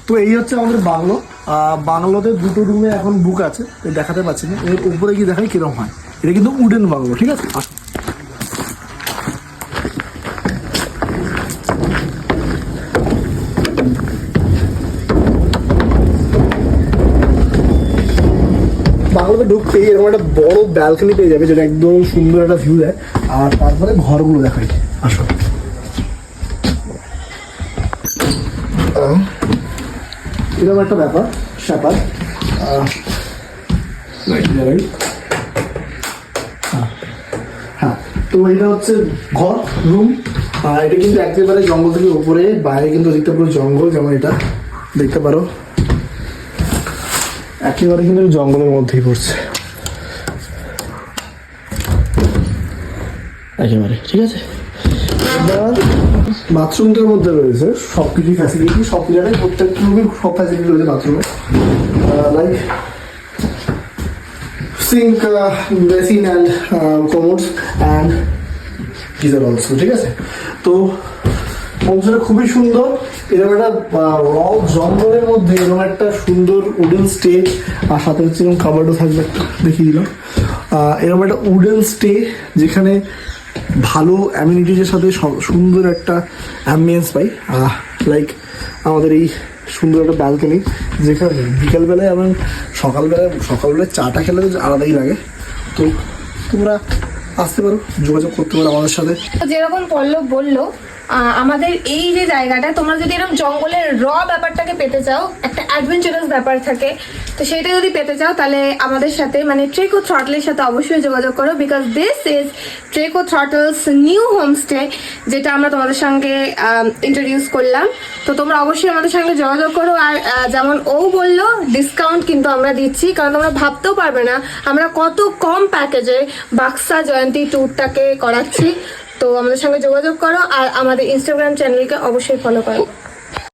তো এই হচ্ছে আমাদের বাংলো। বাংলোতে দুটো রুমে এখন বুক আছে, দেখাতে পাচ্ছি না, এর উপরে গিয়ে দেখাই কিরকম হয়। এটা কিন্তু উডেন বাংলো, ঠিক আছে। বাংলোতে ঢুকতেই এরকম একটা বড় ব্যালকনি পেয়ে যাবে, যেটা একদম সুন্দর একটা ভিউ দেয়। আর তারপরে ঘরগুলো দেখাই, আসো। এরকম একটা ব্যাপার স্যাপার। হ্যাঁ, তো এটা হচ্ছে ঘর, রুম। এটা কিন্তু একেবারে জঙ্গল থেকে উপরে, বাইরে কিন্তু দেখতে পুরো জঙ্গল, যেমন এটা দেখতে পারো, একেবারে কিন্তু জঙ্গলের মধ্যেই পড়ছে একেবারে, ঠিক আছে। বাথরুমটার মধ্যে রয়েছে সবকিছু ফ্যাসিলিটি, সব জায়গায় প্রত্যেকটা রুমে সব ফ্যাসিলিটি রয়েছে বাথরুমে, like sink, basin and commodes and geyser also, ঠিক আছে। তো হোমস্টেটা খুবই সুন্দর। এরকম একটা জঙ্গলের মধ্যে এরকম একটা সুন্দর উডেন স্টে, আর সাথে হচ্ছে এরকম খাবারও থাকবে, দেখিয়ে দিলাম। এরকম একটা উডেন স্টে যেখানে ভালো অ্যামিনিটিজের সাথে সুন্দর একটা অ্যাম্বিয়েন্স পাই, লাইক আমাদের এই সুন্দর একটা ব্যালকনি, যেখানে বিকেলবেলায় এবং সকালবেলায় চাটা খেলে তো আলাদাই লাগে। তো তোমরা আসতে পারো, যোগাযোগ করতে পারো আমাদের সাথে। যেরকম পল্লব বললো, আমাদের এই যে জায়গাটা, তোমরা যদি এরকম জঙ্গলের ব্যাপারটাকে পেতে চাও, একটা অ্যাডভেঞ্চারাস ব্যাপার থাকে, তো সেটা যদি পেতে চাও তাহলে আমাদের সাথে মানে ট্রেকো থ্রটলের সাথে অবশ্যই যোগাযোগ করো, because this is Treko Throttles new homestay, যেটা আমরা তোমাদের সঙ্গে ইন্ট্রোডিউস করলাম। তো তোমরা অবশ্যই আমাদের সঙ্গে যোগাযোগ করো। আর যেমন ও বললো, ডিসকাউন্ট কিন্তু আমরা দিচ্ছি, কারণ তোমরা ভাবতেও পারবে না আমরা কত কম প্যাকেজে বাক্সা জয়ন্তী ট্যুরটাকে করাচ্ছি। তো আমাদের সঙ্গে যোগাযোগ করো, আর আমাদের ইনস্টাগ্রাম চ্যানেলকে অবশ্যই ফলো করো।